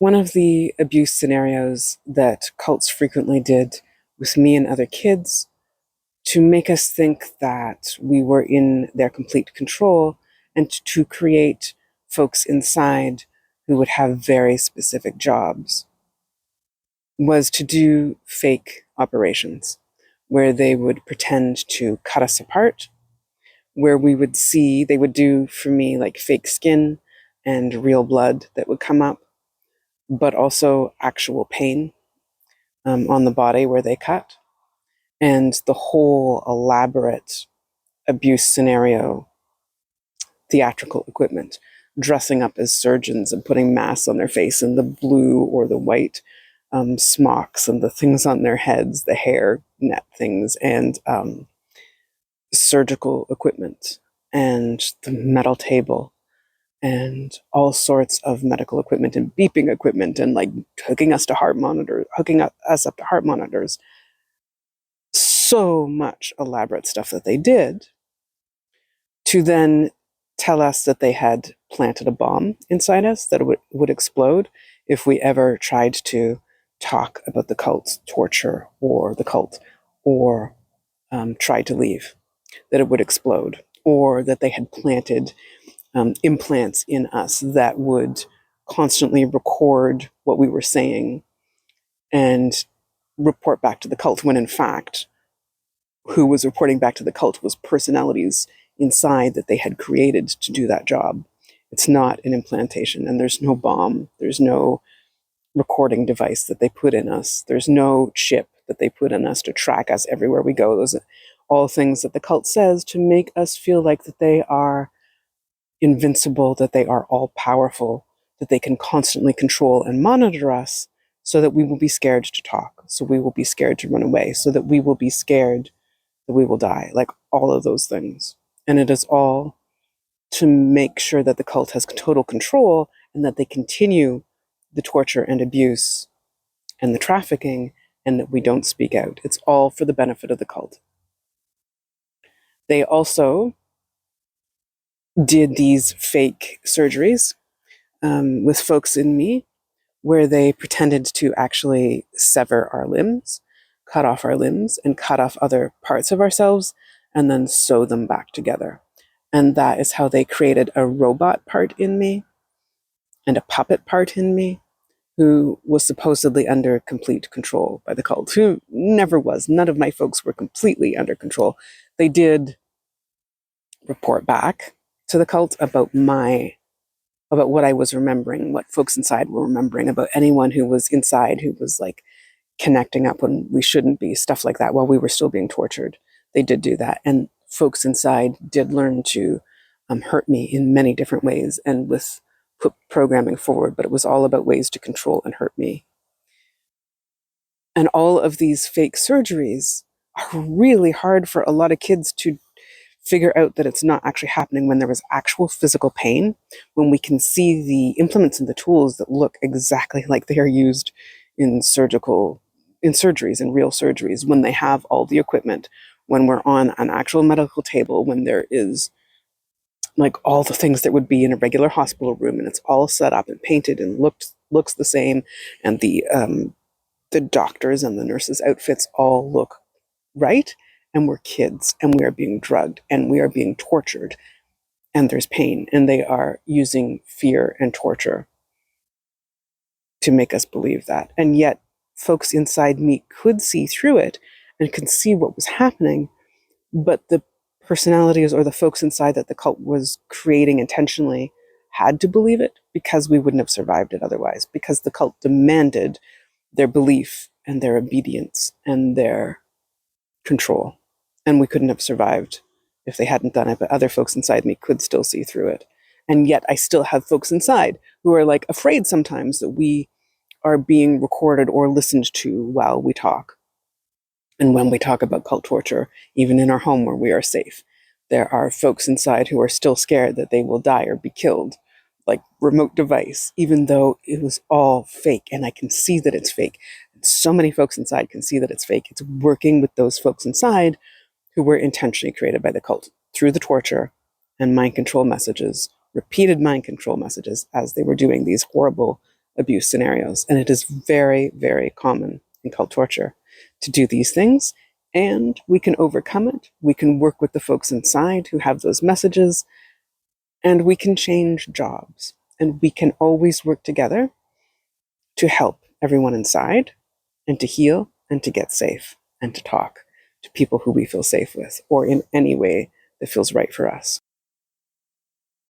One of the abuse scenarios that cults frequently did with me and other kids to make us think that we were in their complete control and to create folks inside who would have very specific jobs was to do fake operations where they would pretend to cut us apart, where we would see, they would do for me like fake skin and real blood that would come up, but also actual pain on the body where they cut. And the whole elaborate abuse scenario, theatrical equipment, dressing up as surgeons and putting masks on their face and the blue or the white smocks and the things on their heads, the hair net things, and surgical equipment and the metal table and all sorts of medical equipment and beeping equipment and like hooking us up to heart monitors. So much elaborate stuff that they did to then tell us that they had planted a bomb inside us that would explode if we ever tried to talk about the cult's torture or the cult or tried to leave, that it would explode, or that they had planted implants in us that would constantly record what we were saying and report back to the cult, when in fact, who was reporting back to the cult was personalities inside that they had created to do that job. It's not an implantation, and there's no bomb, there's no recording device that they put in us, there's no chip that they put in us to track us everywhere we go. Those are all things that the cult says to make us feel like that they are invincible, that they are all powerful, that they can constantly control and monitor us, so that we will be scared to talk, so we will be scared to run away, so that we will be scared that we will die, like all of those things. And it is all to make sure that the cult has total control and that they continue the torture and abuse and the trafficking, and that we don't speak out. It's all for the benefit of the cult. They also did these fake surgeries with folks in me where they pretended to actually sever our limbs, cut off our limbs, and cut off other parts of ourselves, and then sew them back together. And that is how they created a robot part in me and a puppet part in me, who was supposedly under complete control by the cult, who never was. None of my folks were completely under control. They did report back to the cult about what I was remembering, what folks inside were remembering about anyone who was inside who was like connecting up when we shouldn't be, stuff like that, while we were still being tortured. They did do that. And folks inside did learn to hurt me in many different ways and with put programming forward, but it was all about ways to control and hurt me. And all of these fake surgeries are really hard for a lot of kids to figure out that it's not actually happening when there was actual physical pain, when we can see the implements and the tools that look exactly like they are used in surgeries, in real surgeries, when they have all the equipment, when we're on an actual medical table, when there is like all the things that would be in a regular hospital room, and it's all set up and painted and looks the same, and the doctors and the nurses' outfits all look right, and we're kids, and we are being drugged, and we are being tortured, and there's pain, and they are using fear and torture to make us believe that. And yet folks inside me could see through it and could see what was happening, but the personalities or the folks inside that the cult was creating intentionally had to believe it, because we wouldn't have survived it otherwise, because the cult demanded their belief and their obedience and their control, and we couldn't have survived if they hadn't done it. But other folks inside me could still see through it, and yet I still have folks inside who are like afraid sometimes that we are being recorded or listened to while we talk. And when we talk about cult torture, even in our home where we are safe, there are folks inside who are still scared that they will die or be killed, like remote device, even though it was all fake. And I can see that it's fake. So many folks inside can see that it's fake. It's working with those folks inside who were intentionally created by the cult through the torture and mind control messages, repeated mind control messages, as they were doing these horrible abuse scenarios. And it is very, very common in cult torture to do these things. And we can overcome it. We can work with the folks inside who have those messages, and we can change jobs. And we can always work together to help everyone inside and to heal and to get safe and to talk to people who we feel safe with or in any way that feels right for us.